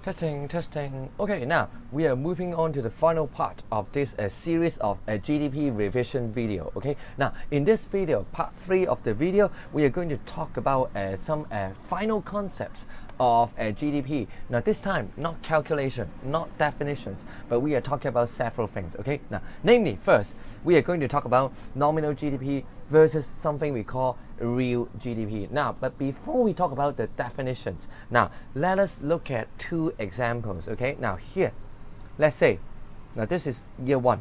Testing, testing. Okay, now we are moving on to the final part of this series of GDP revision video. Okay, now in this video, part 3 of the video, we are going to talk about some final concepts of GDP. Now this time, not calculation, not definitions, but we are talking about several things. Okay, now namely, first, we are going to talk about nominal GDP versus something we call real GDP. Now, but before we talk about the definitions, now let us look at two examples. Okay, now here, let's say, now this is year 1,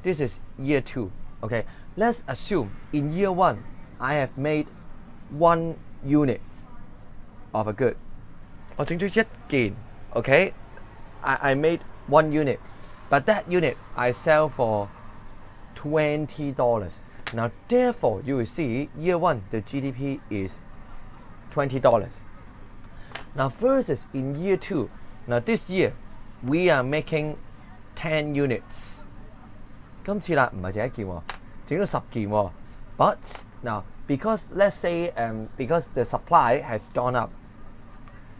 this is year 2. Okay, let's assume in year 1 I have made 1 unit of a good. 我整咗一件 okay, I made 1 unit, but that unit I sell for $20. Now therefore you will see year 1 the GDP is $20. Now versus in year 2, now this year we are making 10 units. 今次啦唔係淨一件喎，整咗10件喎。But now because let's say because the supply has gone up,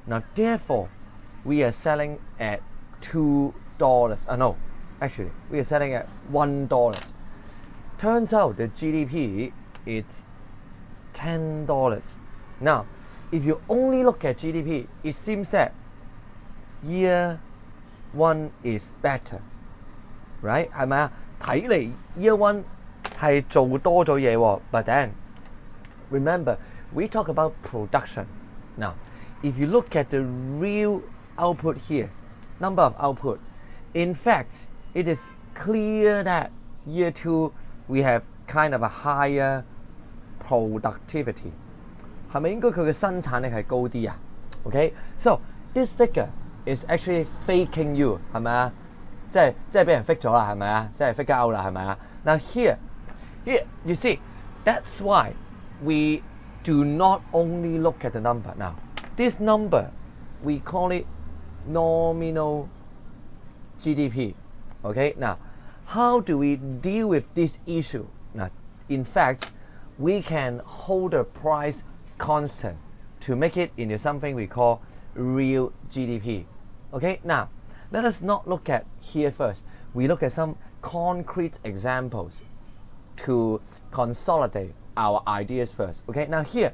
now therefore we are selling at $2. No, actually we are selling at $1. Turns out the GDP is $10. Now, if you only look at GDP, it seems that year 1 is better, right? 係咪啊？睇嚟 year 1係做多咗嘢喎 but then remember we talk about production. Now, if you look at the real output here, number of output, in fact, it is clear that year 2 we have kind of a higher productivity. 係咪應該佢嘅生產力係高啲啊 ？Okay, so this figure is actually faking you 係咪啊？即係俾人 fake 咗啦係咪啊？即係 fake out 啦係咪啊 ？Now here you see that's why we do not only look at the number. Now this number we call it nominal GDP. Okay, now how do we deal with this issue? Now, in fact, we can hold the price constant to make it into something we call real GDP. Okay, now let us not look at here first. We look at some concrete examples to consolidate our ideas first. Okay, now here,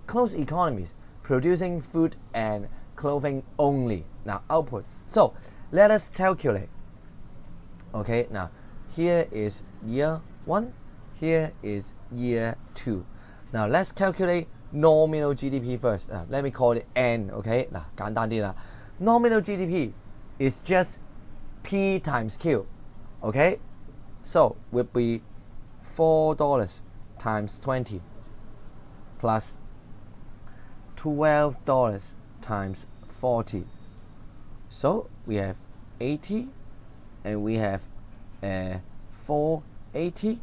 closed economies producing food and clothing only. Now outputs. So let us calculate. Okay, now here is year 1, here is year 2. Now let's calculate nominal GDP first. Let me call it N. Okay, 嗱簡單啲啦。Nominal GDP is just P times Q. Okay, so would be $4 times 20 plus $12 times 40. So we have 80 and we have 480,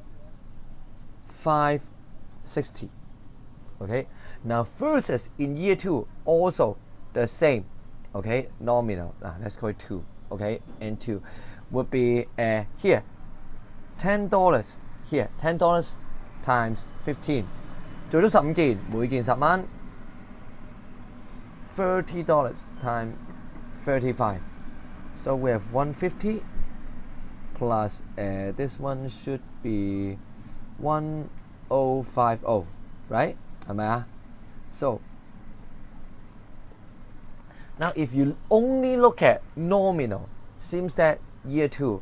560. Okay, now versus in year 2 also the same. Okay, nominal. Let's call it 2. Okay, and 2 would be here $10. Here $10 times 15. 做咗15件，每件10蚊。$30 times 35. So we have 150 plus this one should be 1050, right? 係咪啊？ So now if you only look at nominal, seems that year 2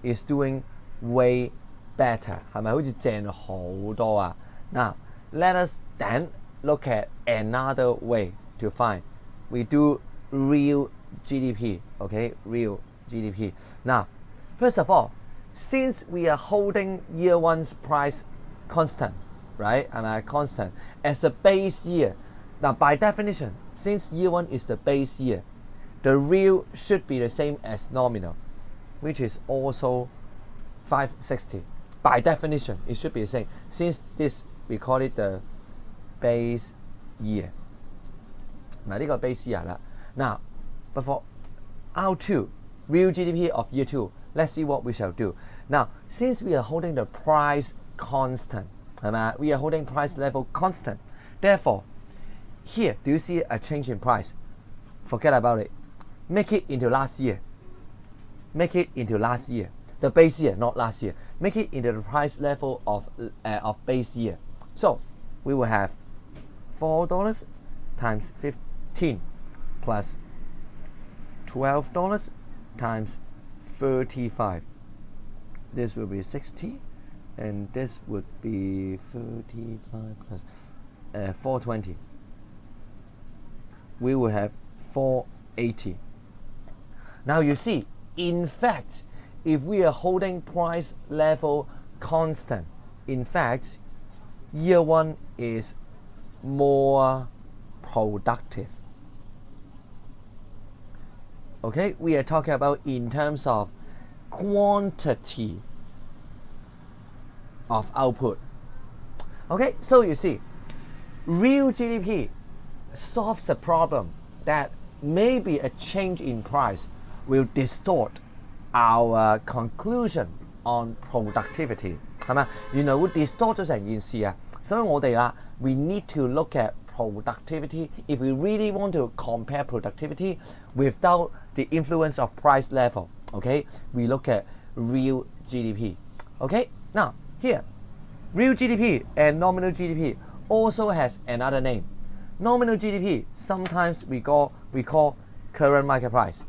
is doing way better. 係咪好似正好多啊？ Now let us then look at another way to find. We do real GDP. Okay, real GDP. Now, first of all, since we are holding year 1's price constant, right? Constant as a base year. Now, by definition, since year 1 is the base year, the real should be the same as nominal, which is also 560. By definition, it should be the same. Since this, we call it the base year. 嗱呢個 base year 啦。Now, but for R2, real GDP of year 2, let's see what we shall do. Now, since we are holding the price constant, 係咪？ We are holding price level constant. Therefore, here, do you see a change in price? forget about it. Make it into last year. Make it into last year. The base year, not last year. Make it into the price level of base year. So we will have $4 times 15 plus $12 times 35. This will be 60, and this would be 35 plus 420. We will have 480. Now you see, in fact, if we are holding price level constant, in fact, year one is more productive. Okay, we are talking about in terms of quantity of output. Okay, so you see, real GDP solves a problem that maybe a change in price will distort our conclusion on productivity. 係咪？原來會 distort 咗成件事啊！所以我哋啦 we need to look at productivity if we really want to compare productivity without the influence of price level. Okay, we look at real GDP. Okay, now here, real GDP and nominal GDP also has another name. Nominal GDP sometimes we call current market price.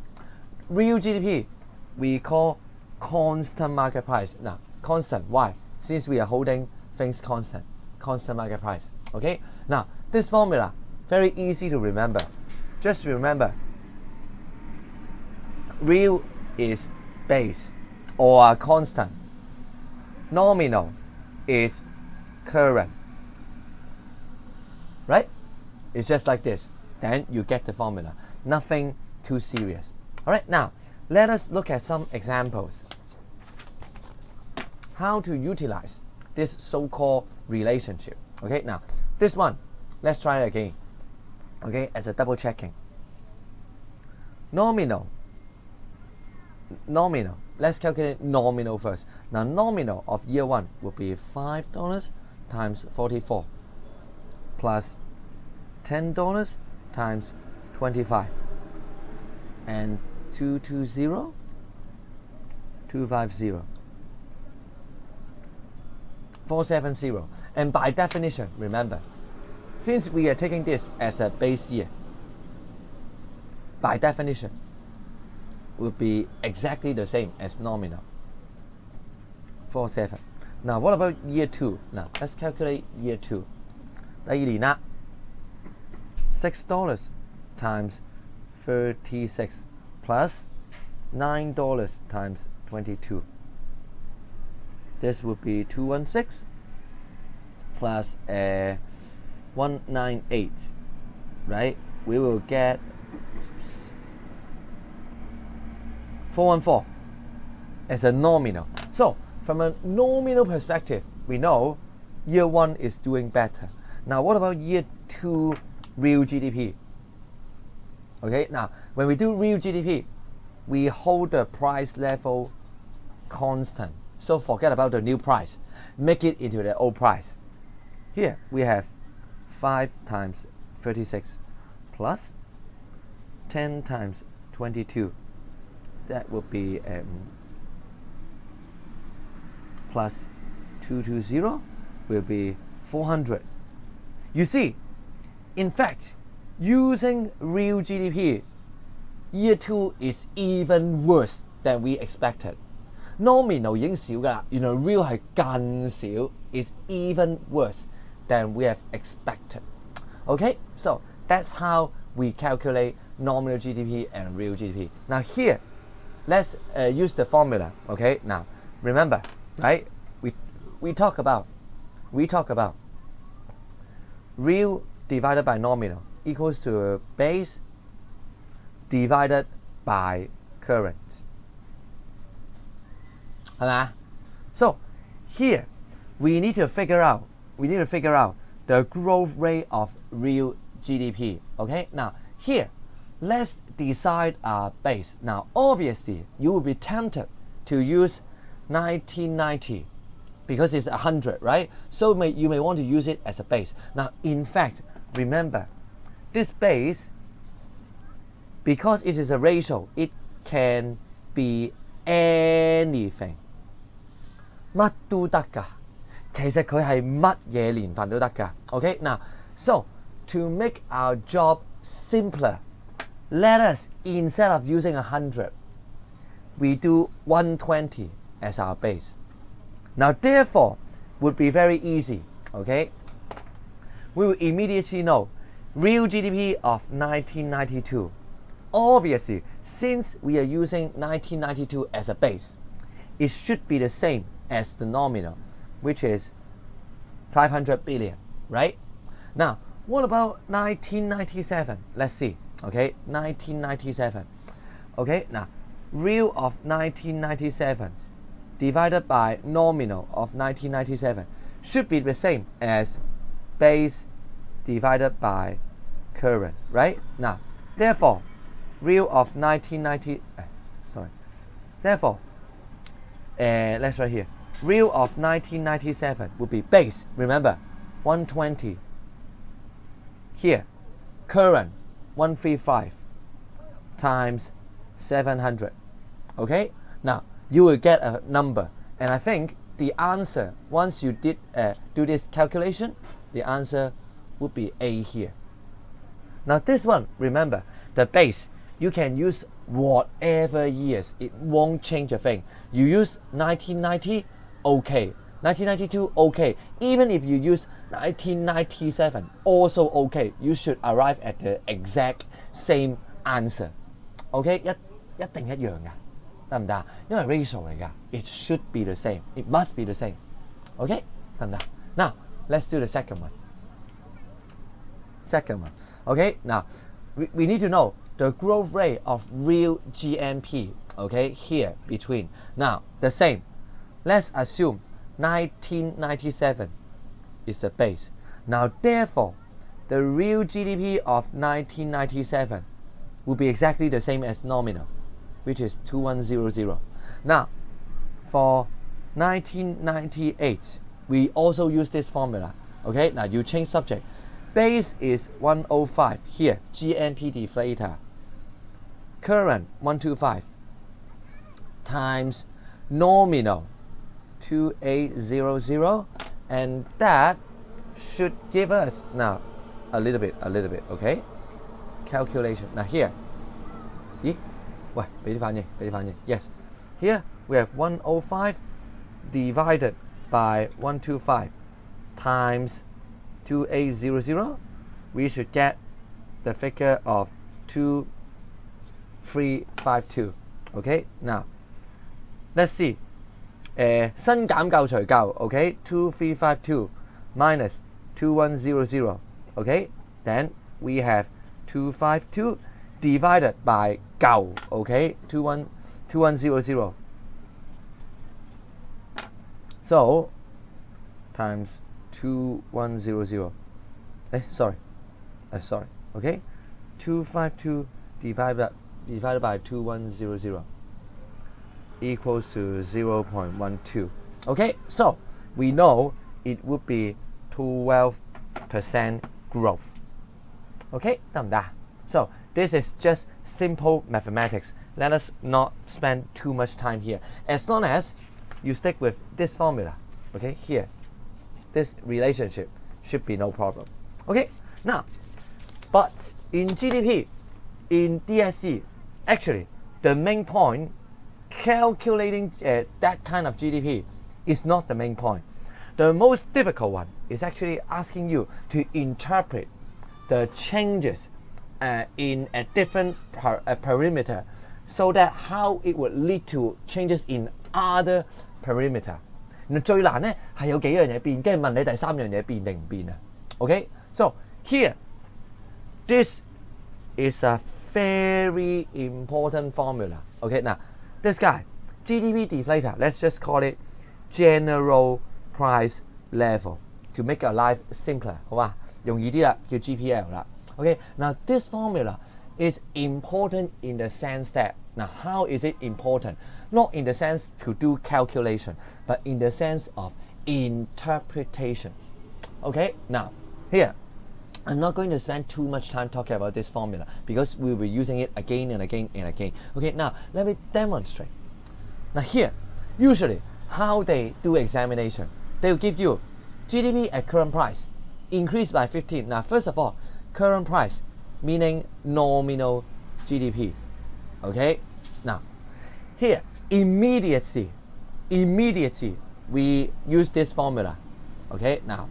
Real GDP we call constant market price. Now, constant, why? Since we are holding things constant market price. Okay, now this formula very easy to remember. Just remember, real is base or constant. Nominal is current. Right? It's just like this. Then you get the formula. Nothing too serious. Alright, now let us look at some examples. How to utilize this so-called relationship. Okay, now this one, let's try it again. Okay, as a double checking. Nominal. Let's calculate nominal first. Now nominal of year one will be $5 times 44 plus $10 times 25 and 250 470. And by definition, remember, since we are taking this as a base year, by definition would be exactly the same as nominal. 47. Now what about year 2? Now let's calculate year 2. 第二年啦 $6 times 36 plus $9 times 22. This would be 216 plus 198, right? We will get 414 as a nominal. So from a nominal perspective, we know year 1 is doing better. Now what about year 2 real GDP? Okay, now when we do real GDP, we hold the price level constant. So forget about the new price. Make it into the old price. Here we have 5 times 36 plus 10 times 22. That would be plus 220 will be 400. You see, in fact, using real GDP, year 2 is even worse than we expected. Nominal 已經少㗎啦，原來 real 係更少 is even worse than we have expected. Okay, so that's how we calculate nominal GDP and real GDP. Now here, let's use the formula. Okay, now remember, right? We talk about real divided by nominal equals to base divided by current. So here we need to figure out the growth rate of real GDP. Okay, now here let's decide our base. Now obviously you will be tempted to use 1990 because it's 100, right? So you may want to use it as a base. Now in fact, remember, this base because it is a ratio, it can be anything， 乜都得㗎。其實佢係乜嘢年份都得㗎。OK， now so to make our job simpler, let us instead of using 100, we do 120 as our base. Now therefore would be very easy. Okay, we will immediately know real GDP of 1992. Obviously, since we are using 1992 as a base, it should be the same as the nominal, which is 500 billion, right? Now, what about 1997? Let's see. Okay, 1997. Okay, now real of 1997 divided by nominal of 1997 should be the same as base divided by current, right? Now, therefore, real of 1990, therefore, let's write here. Real of 1997 would be base, remember, 120. Here, current, 135 times 700. Okay? Now, you will get a number. And I think the answer, once you did do this calculation, the answer would be A here. Now this one, remember, the base, you can use whatever years. It won't change a thing. You use 1990, okay. 1992, okay. Even if you use 1997, also okay. You should arrive at the exact same answer. Okay? 一定一樣㗎，得唔得？因為 ratio 嚟㗎， it should be the same. It must be the same. Okay? 得唔得？ Now, let's do the second one. Second one. Okay? Now, we need to know the growth rate of real GNP. Okay? Here, between. Now, the same. Let's assume 1997 is the base. Now, therefore, the real GDP of 1997 will be exactly the same as nominal, which is 2100. Now, for 1998, we also use this formula. Okay, now you change subject. Base is 105. Here, GNP deflator. Current 125 times nominal 2800, and that should give us now a little bit. Okay, calculation. Now here, yes, here we have 105 divided by 125 times 2800. We should get the figure of 2352. Okay, now let's see. 新減舊除舊 okay, 2352 minus 2100. Okay, then we have 252 divided by 舊 okay, 2100. So times 2100. Sorry. Okay, 252 divided by 2100 equals to 0.12. Okay, so we know it would be 12% growth. Okay, 得唔得？ So this is just simple mathematics. Let us not spend too much time here. As long as you stick with this formula, okay, here, this relationship should be no problem. Okay, now, but in GDP, in DSC, actually, the main point, calculating that kind of GDP is not the main point. The most difficult one is actually asking you to interpret the changes in a different perimeter, so that how it would lead to changes in other perimeter. 最難咧係有幾樣嘢變，跟住問你第三樣嘢變定唔變啊 ？Okay, so here, this is a very important formula. Okay, now this guy, GDP deflator, let's just call it general price level to make our life simpler. 好嘛，容易啲啦，叫 GPL 啦。Okay, now this formula is important in the sense that, now how is it important? Not in the sense to do calculation, but in the sense of interpretations. Okay, now here, I'm not going to spend too much time talking about this formula because we'll be using it again and again and again. Okay, now let me demonstrate. Now here, usually how they do examination, they will give you GDP at current price increased by 15. Now first of all, current price meaning nominal GDP. Okay, now here immediately we use this formula. Okay, now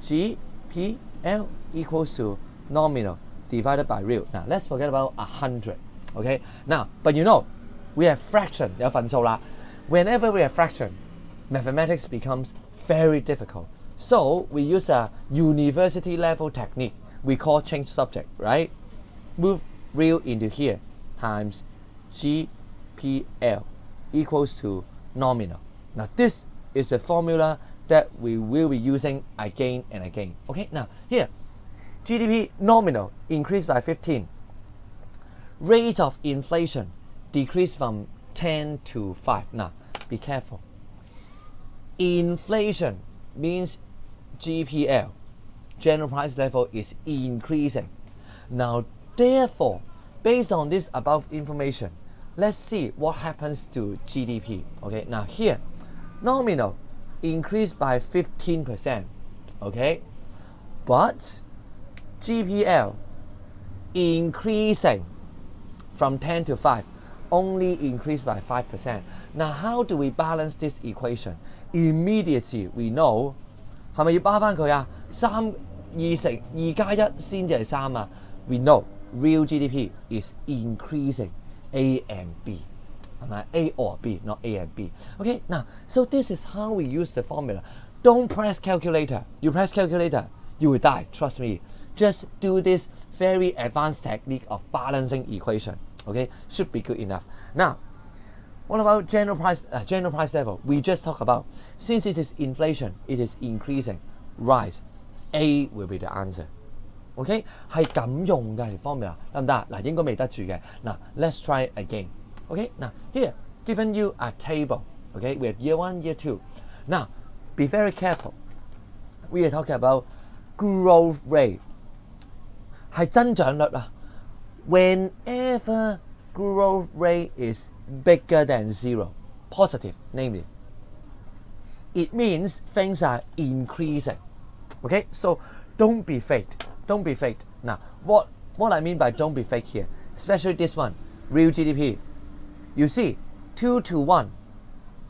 GPL equals to nominal divided by real. Now let's forget about 100. Okay, now but you know we have fraction 有份數啦. Whenever we have fraction, mathematics becomes very difficult. So we use a university level technique we call change subject, right? Move real into here times GPL equals to nominal. Now this is the formula that we will be using again and again. Okay, now here GDP nominal increased by 15. Rate of inflation decreased from 10 to 5. Now be careful. Inflation means GPL, general price level, is increasing. Now therefore, based on this above information, let's see what happens to GDP. Okay, now here nominal increased by 15%. Okay, but GPL increasing from 10 to 5 only increased by 5%. Now how do we balance this equation? Immediately we know 係咪要巴翻佢啊？3 2乘2加1先至係3啊。We know real GDP is increasing A and B. A or B, not A and B. Okay, now, so this is how we use the formula. Don't press calculator. You press calculator, you will die, trust me. Just do this very advanced technique of balancing equation. Okay, should be good enough. Now, what about general price level? We just talked about. Since it is inflation, it is increasing, rise. A will be the answer. Okay, 係咁用嘅 formula 得唔得？嗱，應該未得住嘅。嗱 let's try again. Okay, now here, given you a table. Okay, we have year 1, year 2. Now, be very careful. We are talking about growth rate. 係增長率啊。Whenever growth rate is bigger than 0, positive, namely, it means things are increasing. Okay, so don't be fake. Don't be fake. Now, what I mean by don't be fake here, especially this one, real GDP. You see, 2 to 1.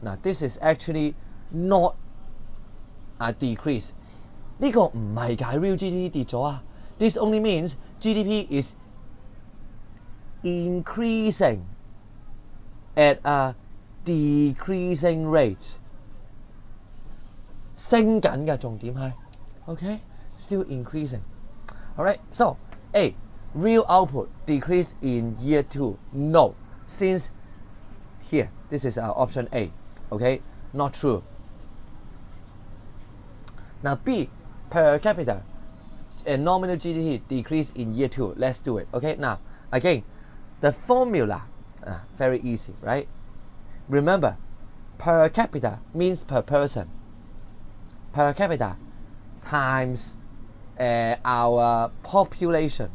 Now, this is actually not a decrease. 呢個唔係解 real GDP 跌咗啊。This only means GDP is increasing at a decreasing rate. 升緊嘅重點係 okay, still increasing. Alright, so A, real output decrease in year 2. No, since here, this is our option A. Okay, not true. Now B, per capita and nominal GDP decrease in year 2. Let's do it. Okay, now again, the formula, very easy, right? Remember, per capita means per person. Per capita times our population,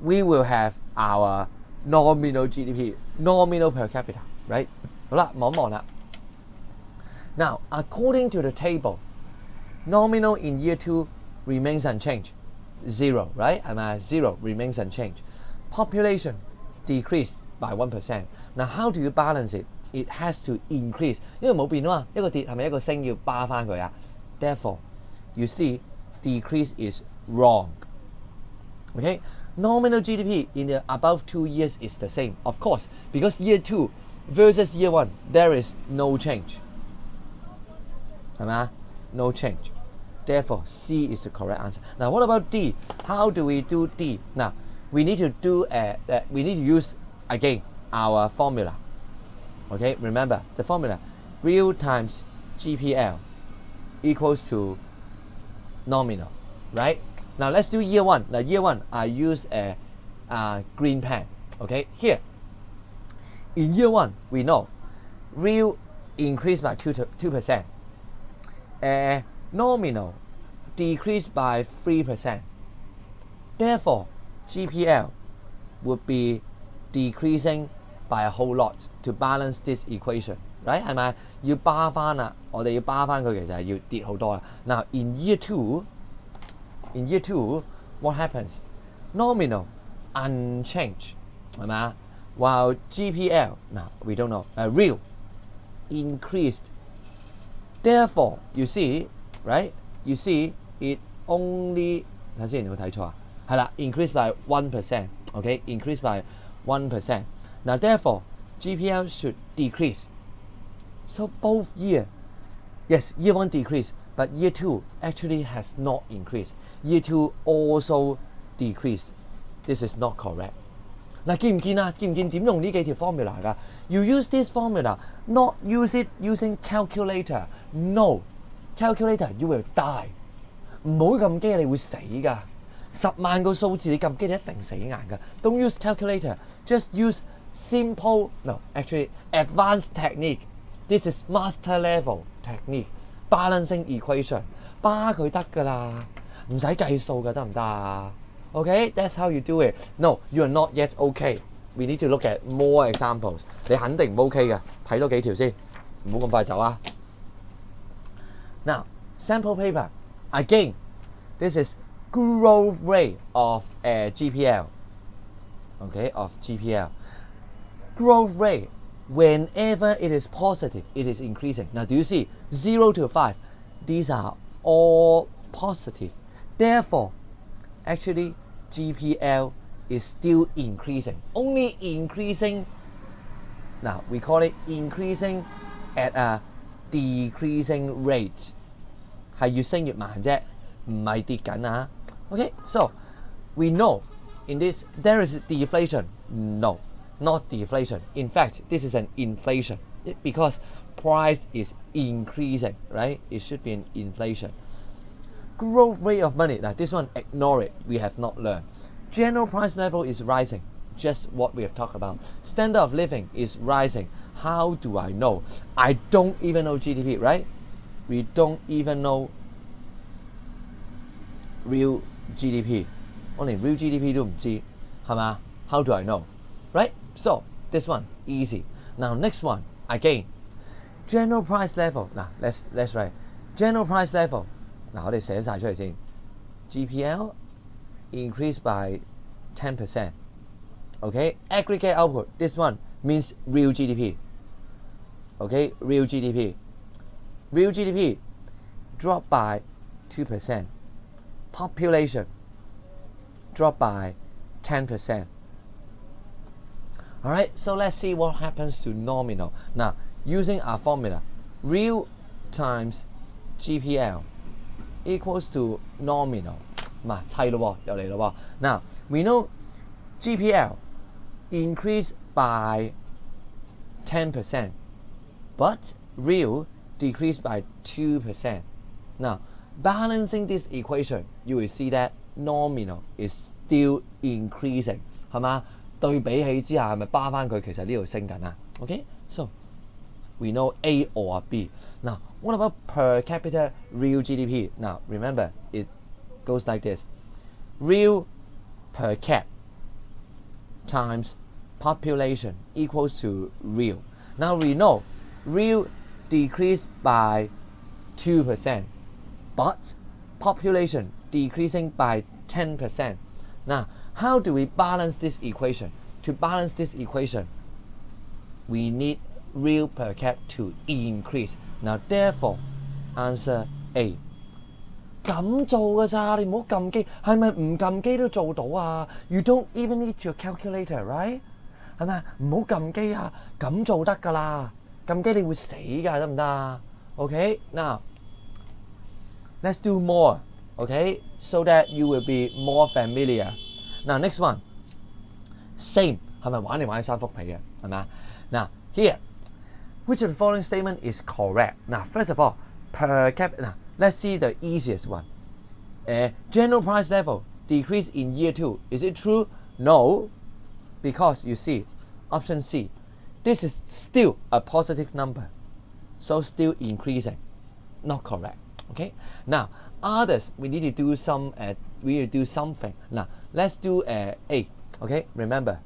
we will have our nominal GDP, nominal per capita, right? 好啦，望一望啦。Now, according to the table, nominal in year 2 remains unchanged, 0, right? 係咪 0 remains unchanged. Population decreased by 1%. Now, how do you balance it? It has to increase. 因為冇變啊嘛，一個跌係咪一個升要巴翻佢啊？ Therefore, you see, decrease is wrong. Okay, nominal GDP in the above 2 years is the same, of course, because year 2 versus year 1 there is no change. 係咪？ No change. Therefore, C is the correct answer. Now, what about D? How do we do D? Now, we need to use again our formula. Okay, remember the formula: real times GPL equals to nominal, right? Now let's do year 1. Now year 1, I use a green pen. Okay, here in year 1 we know real increased by 2%. Nominal decrease by 3%. Therefore, GPL would be decreasing by a whole lot to balance this equation, right? 係咪要巴翻啦？我哋要巴翻佢，其實係要跌好多啦。Now in year two, what happens? Nominal unchanged, 係咪啊？ While GPL, now we don't know, real increased. Therefore, you see, right? You see it only 睇先，有冇睇錯啊？係啦 ，increase by 1%. Okay, increase by 1%. Now, therefore, GPL should decrease. So both year, yes, year one decrease, but year two actually has not increased. Year two also decreased. This is not correct. 嗱，見唔見啊？見唔見點用呢幾條 formula 㗎 ？You use this formula, not use it using calculator. No, calculator you will die. 唔好撳機，你會死㗎。10萬個數字你撳機你一定死硬㗎。Don't use calculator. Just use simple, no, actually advanced technique. This is master level technique. Balancing equation. 巴佢得㗎啦，唔使計數㗎，得唔得啊？Okay, that's how you do it. No, you are not yet okay. We need to look at more examples. 你肯定唔 OK 嘅，睇多幾條先，唔好咁快走啊。Now, sample paper. Again, this is growth rate of GPL. Okay, of GPL. Growth rate, whenever it is positive, it is increasing. Now, do you see 0 to 5? These are all positive. Therefore, actually, GPL is still increasing. Only increasing. Now, we call it increasing at a decreasing rate. 係越升越慢啫，唔係跌緊啊。Okay, so we know in this there is deflation. No, not deflation. In fact, this is an inflation because price is increasing, right? It should be an inflation. Growth rate of money. Now this one, ignore it. We have not learned. General price level is rising. Just what we have talked about. Standard of living is rising. How do I know? I don't even know GDP, right? We don't even know real GDP. 我連 real GDP 都唔知，係嘛？ How do I know? Right? So this one easy. Now next one again. General price level. Now let's write. General price level. 嗱，我哋寫晒出嚟先。GPL increased by 10%. Okay, aggregate output. This one means real GDP. Okay, real GDP. Real GDP dropped by 2%. Population dropped by 10%. All right, so let's see what happens to nominal. Now, using our formula, real times GPL equals to nominal. 嘛，砌咯喎，又嚟咯喎。Now, we know GPL increased by 10%, but real decreased by 2%. Now, balancing this equation, you will see that nominal is still increasing. 係嘛？對比起之下，係咪巴翻佢？其實呢度升緊啊。Okay, so we know A or B. Now, what about per capita real GDP? Now, remember, it goes like this. Real per cap times population equals to real. Now, we know real decreased by 2%, but population decreasing by 10%. Now, how do we balance this equation? To balance this equation, we need real per cap to increase. Now, therefore, answer A. 咁做㗎咋，你唔好撳機，係咪唔撳機都做到啊 ？You don't even need your calculator, right？ 係咪？唔好撳機啊，咁做得㗎啦。撳機你會死㗎，得唔得啊 ？Okay, now let's do more. Okay, so that you will be more familiar. Now next one, same 係咪玩嚟玩去三幅皮嘅係咪啊 ？Now here, which of the following statement is correct? Now first of all, per capita. Now let's see the easiest one. General price level decrease in year 2. Is it true? No, because you see, option C, this is still a positive number, so still increasing. Not correct. Okay. Now others we need to do something. Now let's do A. Okay, remember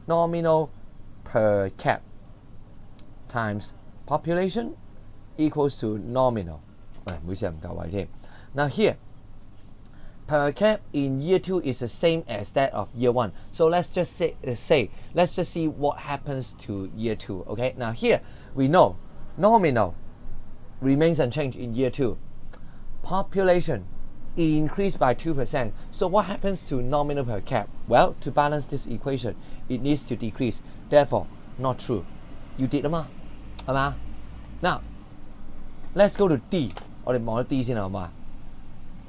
nominal per cap times population equals to nominal. Now here per cap in year 2 is the same as that of year 1. So let's just let's just see what happens to year 2. Okay, now here we know nominal remains unchanged in year 2. Population increased by 2%. So what happens to nominal per cap? Well, to balance this equation, it needs to decrease. Therefore, not true. You did 嘛？係嘛？ Now, let's go to D. 我哋望咗 D 先啦，好嘛？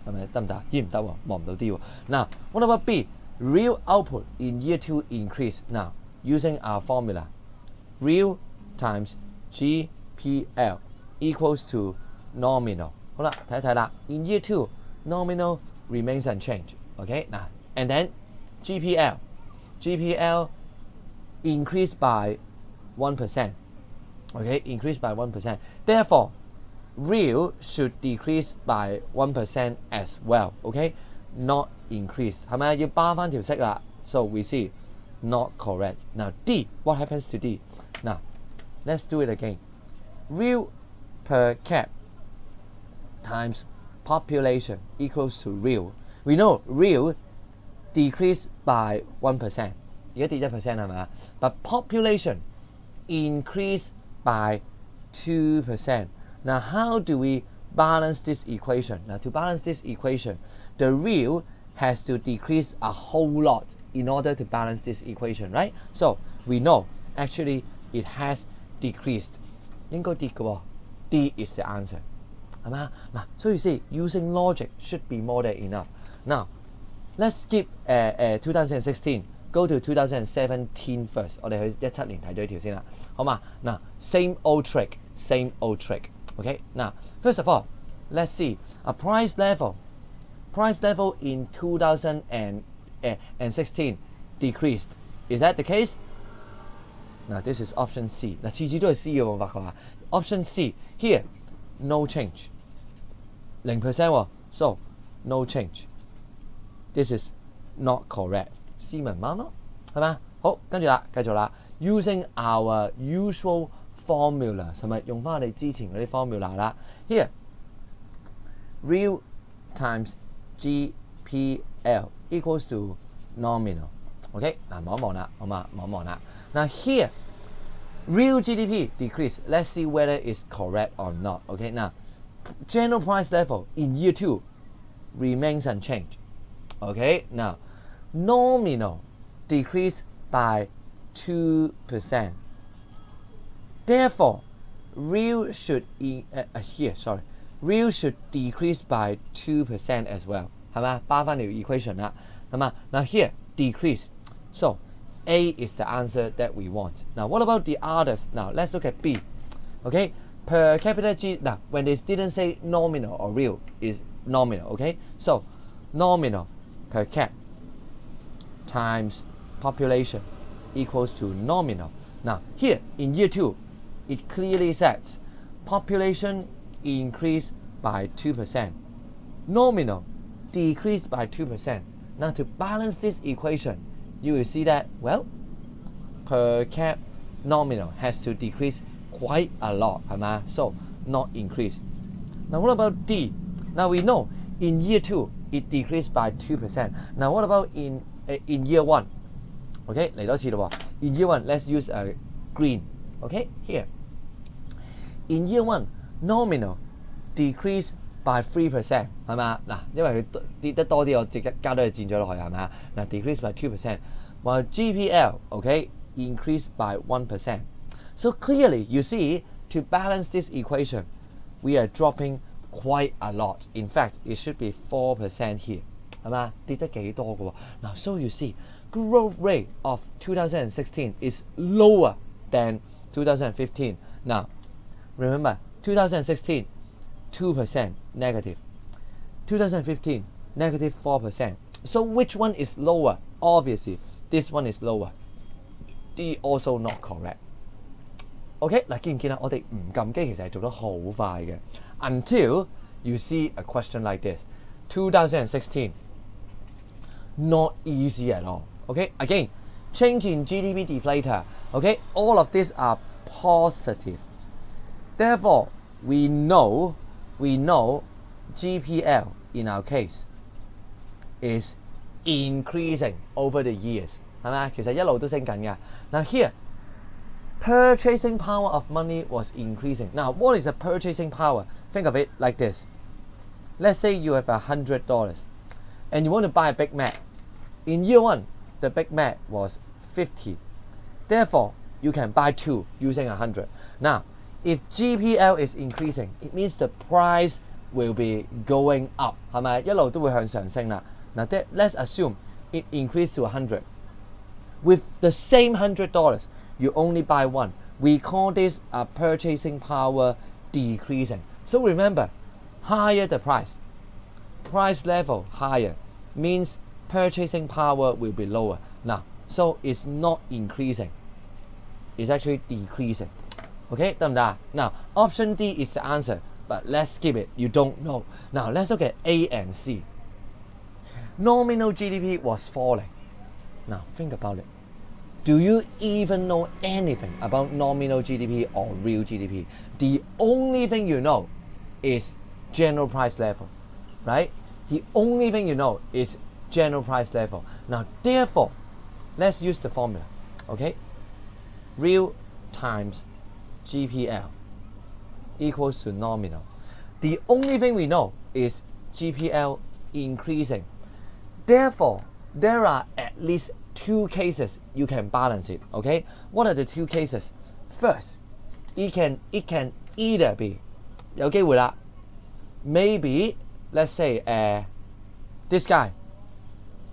係咪得唔得？依唔得喎，望唔到 D 喎。Now, what about B? Real output in year 2 increase. Now, using our formula, real times GPL equals to nominal. 好啦，睇一睇啦。In year 2, nominal remains unchanged. Okay, now and then GPL increased by 1%. Okay, increased by 1%. Therefore, real should decrease by 1% as well. Okay, not increase. 係咪要巴翻條色啦 ？So we see not correct. Now D, what happens to D? Now let's do it again. Real per cap times population equals to real. We know real decreased by 1%. 而家跌1%係咪啊？ But population increased by 2%. Now how do we balance this equation? Now to balance this equation, the real has to decrease a whole lot in order to balance this equation, right? So we know actually it has decreased. 應該跌嘅喎 D is the answer. 係嘛？嗱，所以 see using logic should be more than enough. Now let's skip 2016, go to 2017 first. 我哋去17年睇咗呢條先啦，好嘛？嗱 same old trick. Okay. Now first of all, let's see a price level. Price level in 2016 decreased. Is that the case? Now this is option C. 嗱，次次都係 C 嘅喎，發覺啊。Option C here, no change. 0% 喎 ，so no change. This is not correct. C 咪唔啱咯，係嘛？好，跟住啦，繼續啦。Using our usual formula， 係咪用翻我哋之前嗰啲 formula 啦 ？Here, real times GPL equals to nominal. OK， 嗱望一望啦，好嘛？望一望啦。Now here, real GDP decrease. Let's see whether it's correct or not. OK， now general price level in year 2 remains unchanged. OK, now nominal decreased by 2%. Therefore, real should real should decrease by 2% as well. 係嘛？巴翻條 equation 啦，係嘛？ Now here decrease. So A is the answer that we want. Now what about the others? Now let's look at B. Okay, per capita G. Now when they didn't say nominal or real, is nominal. Okay, so nominal per cap times population equals to nominal. Now here in year 2, it clearly says population increased by 2%. Nominal decreased by 2%. Now to balance this equation, you will see that, well, per cap nominal has to decrease quite a lot, so not increase. Now what about D? Now we know in year 2 it decreased by 2%. Now what about in year 1? Okay, 嚟多次咯喎。In year 1, let's use green. Okay, here. In year 1, nominal decreased by 3%， 係咪啊？嗱，因為佢跌得多啲，我直接加多嘢佔咗落去，係咪啊？嗱 ，decrease by 2%， while GPL okay increased by 1%. So clearly, you see, to balance this equation, we are dropping quite a lot. In fact, it should be 4% here. 係嘛？跌得幾多嘅喎？嗱 ，so you see, growth rate of 2016 is lower than 2015. Now, remember, 2016, 2% negative. 2015, negative 4%. So which one is lower? Obviously, this one is lower. D also not correct. OK， 嗱見唔見啊？我哋唔撳機其實係做得好快嘅，until you see a question like this. 2016, not easy at all. Okay, again, change in GDP deflator. Okay, all of these are positive. Therefore, we know GPL in our case is increasing over the years. 係咪？其實一路都升緊嘅。Now here, purchasing power of money was increasing. Now, what is a purchasing power? Think of it like this. Let's say you have $100 and you want to buy a Big Mac. In year 1, the Big Mac was 50. Therefore, you can buy 2 using 100. Now, if GPL is increasing, it means the price will be going up. 係咪？一路都會向上升啦。Now, let's assume it increased to 100. With the same $100, you only buy 1. We call this a purchasing power decreasing. So remember, higher the price level higher means purchasing power will be lower. Now, so it's not increasing, it's actually decreasing. Okay, 得唔得？ Now, option D is the answer, but let's skip it. You don't know. Now, let's look at A and C. Nominal GDP was falling. Now, think about it. Do you even know anything about nominal GDP or real GDP? The only thing you know is general price level, right? The only thing you know is general price level. Now, therefore, let's use the formula, okay? Real times GPL equals to nominal. The only thing we know is GPL increasing. Therefore, there are at least 2 cases you can balance it. Okay, what are the 2 cases? First, it can either be 有機會啦 maybe let's say this guy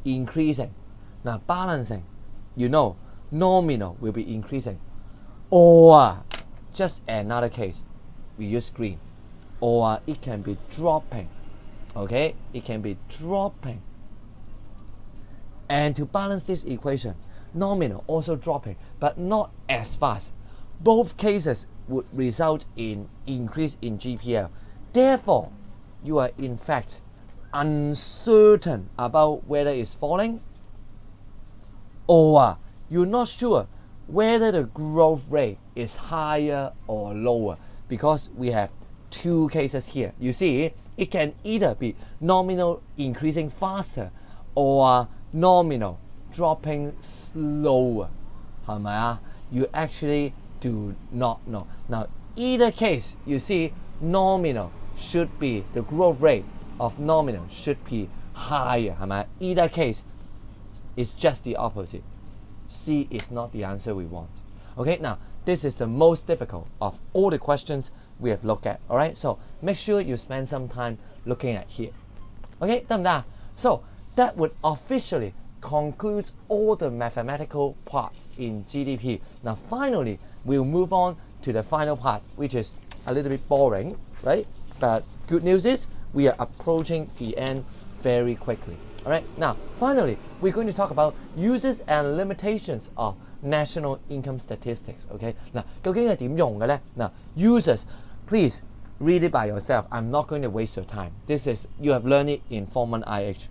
increasing. Now balancing, you know, nominal will be increasing. Or just another case, we use green. Or it can be dropping. Okay, it can be dropping. And to balance this equation, nominal also dropping, but not as fast. Both cases would result in increase in GPL. Therefore, you are in fact uncertain about whether it's falling, or you're not sure whether the growth rate is higher or lower, because we have 2 cases here. You see, it can either be nominal increasing faster or nominal dropping slower. 係咪啊? You actually do not know. Now, either case, you see, nominal should be, the growth rate of nominal should be higher. 係咪? Either case, it's just the opposite. C is not the answer we want. Okay, now, this is the most difficult of all the questions we have looked at. Alright, so make sure you spend some time looking at here. Okay, 得唔得? So, that would officially conclude all the mathematical parts in GDP. Now finally, we'll move on to the final part, which is a little bit boring, right? But good news is we are approaching the end very quickly. Alright, now finally, we're going to talk about uses and limitations of national income statistics. Okay, now 究竟係點用嘅呢? Now, uses, please read it by yourself. I'm not going to waste your time. This is, you have learned it in Form 1 IH.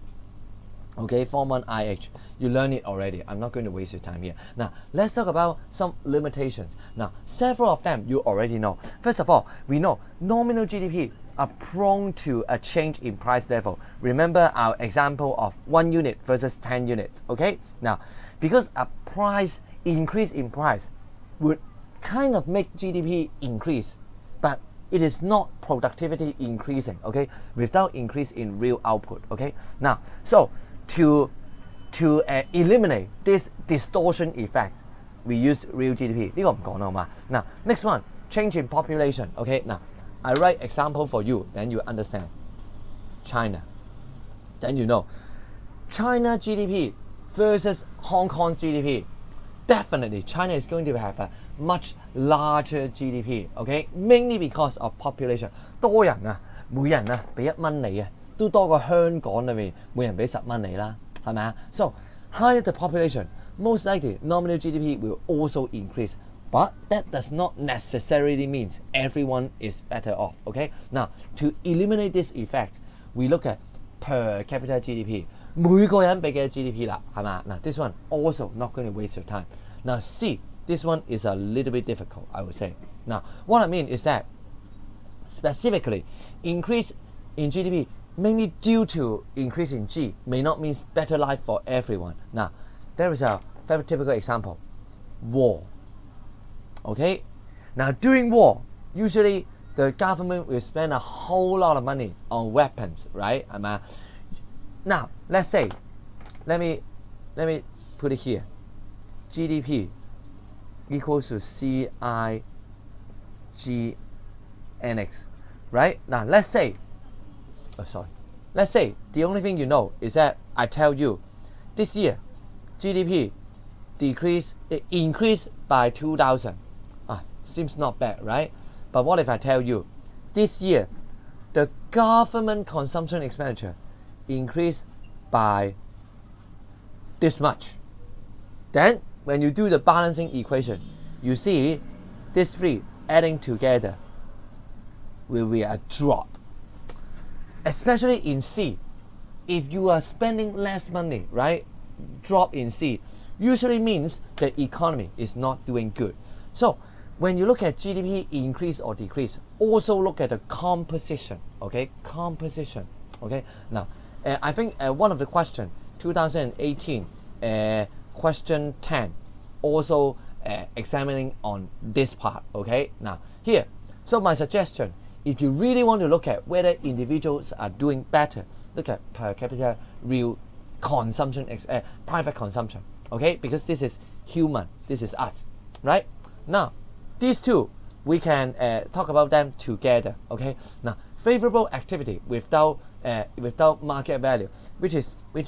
Okay, Form 1 IH. You learned it already. I'm not going to waste your time here. Now, let's talk about some limitations. Now, several of them you already know. First of all, we know nominal GDP are prone to a change in price level. Remember our example of 1 unit versus 10 units. Okay, now, because a price increase in price would kind of make GDP increase, but it is not productivity increasing, okay, without increase in real output. Okay, now, so to eliminate this distortion effect, we use real GDP. 呢個唔講啦，好嘛? Now, next one, change in population. Okay, now I write example for you, then you understand. China. Then you know. China GDP versus Hong Kong GDP. Definitely, China is going to have a much larger GDP. Okay, mainly because of population. 多人啊，每人啊俾1蚊你啊，都多過香港裏面每人俾10蚊你啦，係咪啊? So higher the population, most likely nominal GDP will also increase. but that does not necessarily mean everyone is better off. Okay, now to eliminate this effect, we look at per capita GDP. 每個人俾嘅 GDP 啦，係嘛？嗱 this one also not going to waste your time. Now C, this one is a little bit difficult, I would say. Now what I mean is that specifically increase in GDP mainly due to increase in G may not mean better life for everyone. Now there is a very typical example, war. Okay, now during war usually the government will spend a whole lot of money on weapons, right? Now let's say, let me put it here, GDP equals to CIGNX, right? Now let's say the only thing you know is that I tell you this year GDP increased by 2,000. Seems not bad, right? But what if I tell you this year the government consumption expenditure increased by this much? Then when you do the balancing equation, you see these three adding together will be a drop. Especially in C, if you are spending less money, right? Drop in C usually means the economy is not doing good. So when you look at GDP increase or decrease, also look at the composition. Okay, composition. Okay, now I think one of the question 2018 question 10 also examining on this part. Okay, now here, so my suggestion, if you really want to look at whether individuals are doing better, look at per capita real consumption, private consumption. Okay, because this is human, this is us, right? Now these two we can talk about them together. Okay, now favorable activity without market value, which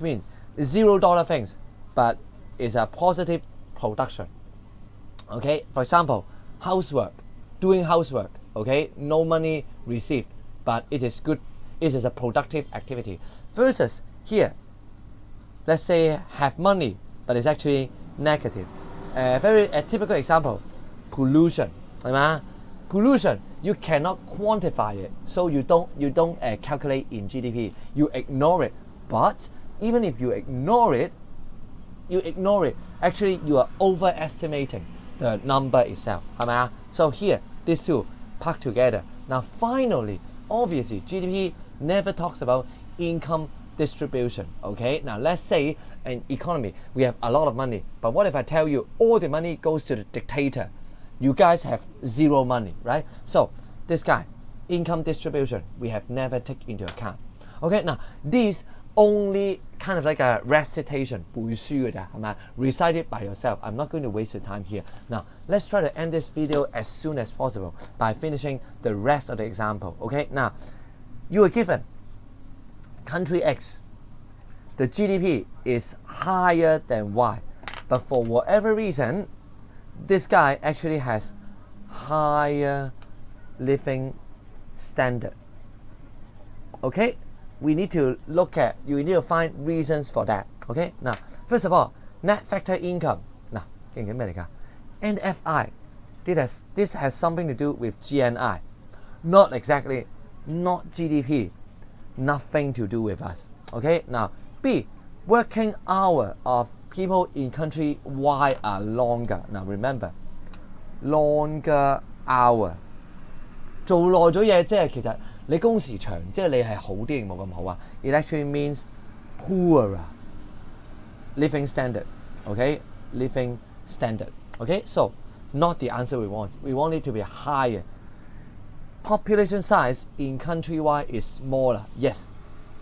means $0 things, but is a positive production. Okay, for example, housework, doing housework. Okay, no money received, but it is good. It is a productive activity. Versus here, let's say have money, but it's actually negative. A typical example, pollution. Pollution, you cannot quantify it, so you don't calculate in GDP. You ignore it. But even if you ignore it, actually you are overestimating the number itself. So here, these two packed together. Now finally, obviously GDP never talks about income distribution. Okay, now let's say in economy we have a lot of money, but what if I tell you all the money goes to the dictator? You guys have zero money, right? So this guy, income distribution, we have never taken into account. Okay, now these only kind of like a recitation, 背書嘅咋，係咪？ Recite it by yourself. I'm not going to waste your time here. Now let's try to end this video as soon as possible by finishing the rest of the example. Okay, now you are given country X, the GDP is higher than Y, but for whatever reason this guy actually has higher living standard. Okay, we need to you need to find reasons for that. Okay, now first of all, net factor income. Now NFI, this has something to do with GNI. Not exactly, not GDP, nothing to do with us. Okay, now B, working hour of people in country Y are longer. Now remember, longer hour 做耐咗嘢，即係其實你工時長，即係你係好啲定冇咁好啊？ It actually means poorer living standard. Okay, living standard. Okay, so not the answer we want. We want it to be higher. Population size in country Y is smaller. Yes,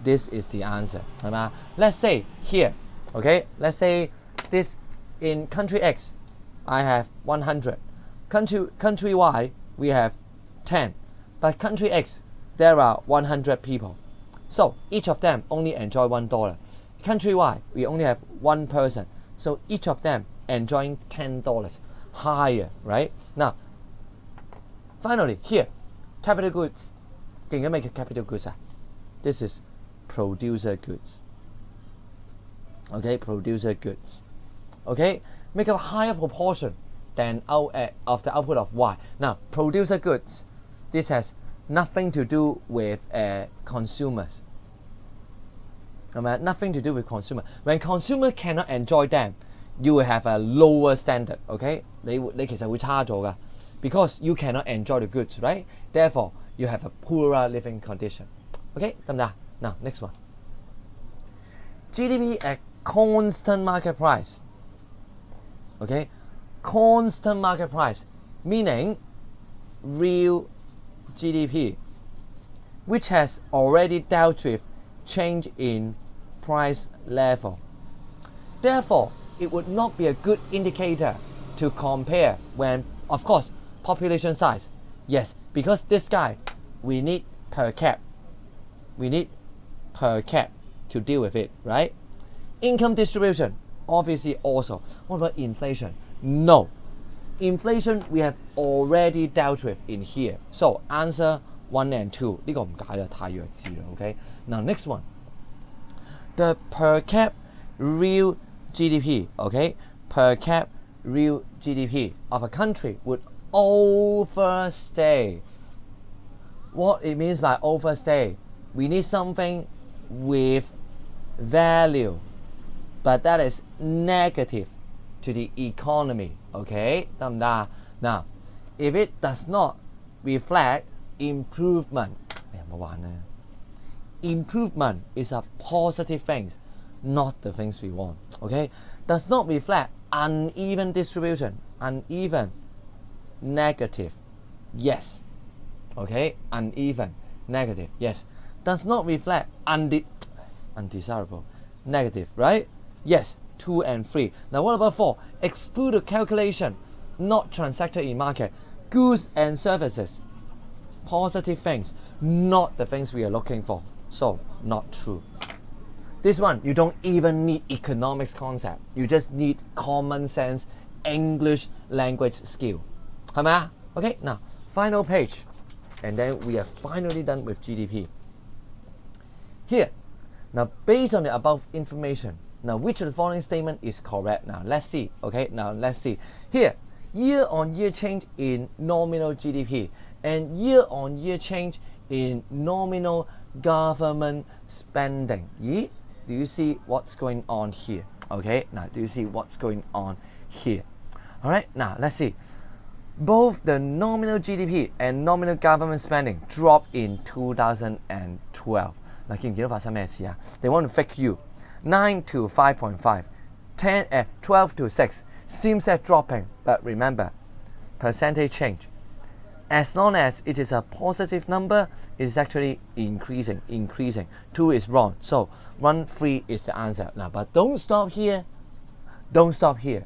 this is the answer. 係嘛？ Let's say here. Okay, let's say this in country X, I have 100. Country Y, we have 10. But country X, there are 100 people. So each of them only enjoy $1. Country Y, we only have one person. So each of them enjoying $10 higher, right? Now, finally here, capital goods. Can you make a capital goods? This is producer goods. Okay, producer goods. Okay, make a higher proportion than of the output of Y. Now, producer goods, this has nothing to do with consumers. Nothing to do with consumer. When consumer cannot enjoy them, you will have a lower standard. Okay, 你其實會差咗㗎 because you cannot enjoy the goods, right? Therefore, you have a poorer living condition. Okay, 得唔得？ Now, next one. GDP at constant market price. Okay, constant market price meaning real GDP, which has already dealt with change in price level. Therefore, it would not be a good indicator to compare when, of course, population size. Yes, because this guy, we need per cap. We need per cap to deal with it, right? Income distribution, obviously also. What about inflation? No. Inflation we have already dealt with in here. So answer 1 and 2. 呢個唔解啦，太弱智啦。Okay. Now next one. The per cap real GDP. Okay. Per cap real GDP of a country would overstay. What it means by overstay? We need something with value, but that is negative to the economy. Okay, 得唔得？ Now, if it does not reflect improvement, 你有冇玩呢？ Improvement is a positive thing, not the things we want. Okay, does not reflect uneven distribution, uneven, negative, yes. Okay, uneven, negative, yes. Does not reflect undesirable, negative, right? Yes, 2 and 3. Now what about 4? Exclude the calculation, not transacted in market. Goods and services, positive things, not the things we are looking for. So, not true. This one, you don't even need economics concept. You just need common sense English language skill. 係咪啊? Okay, now, final page. And then we are finally done with GDP. Here, now based on the above information, now which of the following statement is correct? Now let's see. Okay, now let's see. Here, year-on-year change in nominal GDP and year-on-year change in nominal government spending. Do you see what's going on here? Okay, now do you see what's going on here? All right, now let's see. Both the nominal GDP and nominal government spending dropped in 2012. 嗱，見唔見到發生咩事啊？ They want to fake you. 9 to 5.5, 12 to 6 seems at dropping, but remember, percentage change. As long as it is a positive number, it is actually increasing. 2 is wrong, so 1, 3 is the answer. Now, but don't stop here. Don't stop here.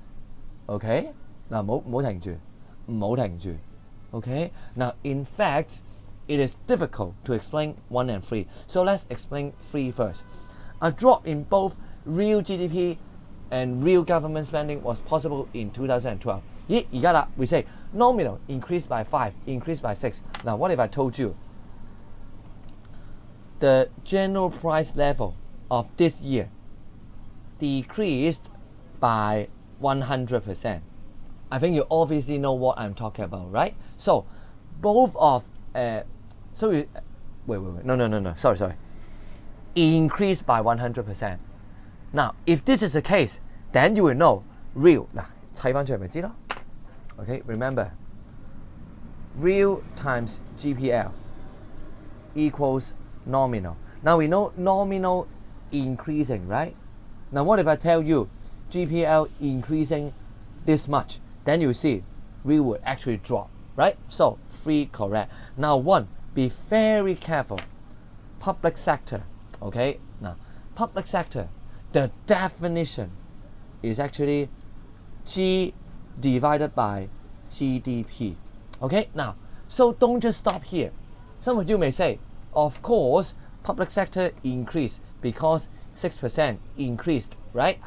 Okay? Now, 唔好停住，唔好停住。Okay? Now, in fact, it is difficult to explain 1 and 3. So let's explain 3 first. A drop in both real GDP and real government spending was possible in 2012. We say nominal increased by 5, increased by 6. Now, what if I told you the general price level of this year decreased by 100%? I think you obviously know what I'm talking about, right? So, both of wait, no, sorry. Increased by 100%. Now, if this is the case, then you will know real. 嗱，砌返出嚟咪知咯。Okay, remember, real times GPL equals nominal. Now we know nominal increasing, right? Now what if I tell you GPL increasing this much? Then you see real would actually drop, right? So 3 correct. Now 1, be very careful. Public sector. Okay, now public sector, the definition is actually G divided by GDP. Okay, now, so don't just stop here. Some of you may say, of course, public sector increased because 6% increased, right?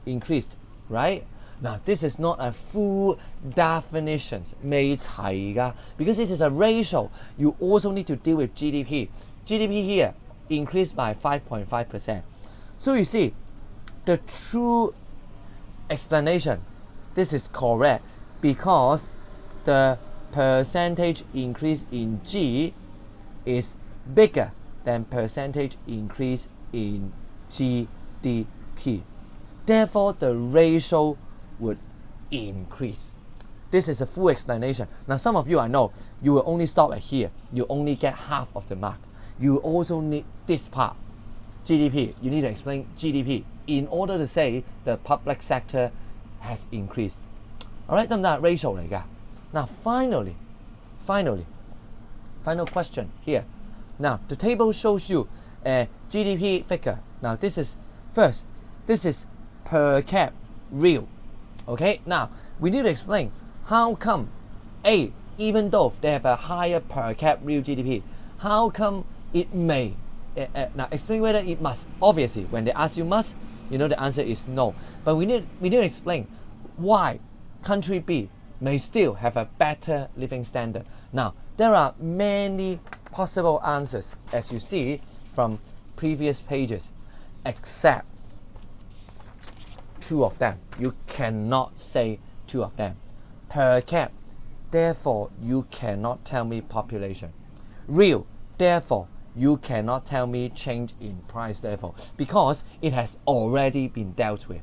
Increased, right? Now, this is not a full definition, 未齊㗎, because it is a ratio. You also need to deal with GDP. GDP here increased by 5.5%. So you see, the true explanation, this is correct. because the percentage increase in G is bigger than percentage increase in GDP. Therefore, the ratio would increase. This is a full explanation. Now, some of you, I know, you will only stop at here. You only get half of the mark. You also need this part, GDP. You need to explain GDP in order to say the public sector has increased. Alright, 得唔得？ ratio 嚟㗎。Now, finally, final question here. Now, the table shows you a GDP figure. Now, this is per cap real. Okay, now we need to explain how come A, even though they have a higher per cap real GDP, how come it may? Now, explain whether it must. Obviously, when they ask you must, you know the answer is no. But we need to explain why country B may still have a better living standard. Now, there are many possible answers, as you see from previous pages, except two of them. You cannot say two of them. Per cap, therefore you cannot tell me population. Real, therefore you cannot tell me change in price level because it has already been dealt with.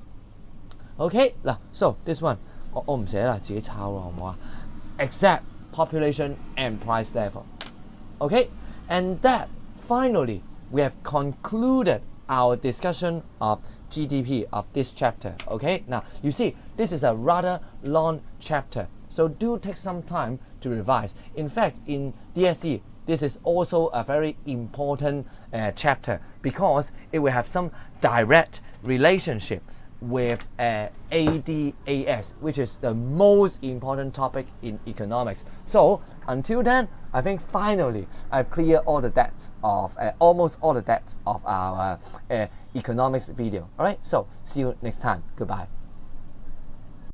Okay, so this one 我唔寫啦，自己抄啦，好唔好啊？ Except population and price level. Okay, and that finally we have concluded our discussion of GDP of this chapter. Okay, now you see this is a rather long chapter, so do take some time to revise. In fact, in DSE, this is also a very important chapter because it will have some direct relationship with ADAS, which is the most important topic in economics. So until then, I think finally I've cleared all the debts of almost all the debts of our economics video. All right, so see you next time. Goodbye.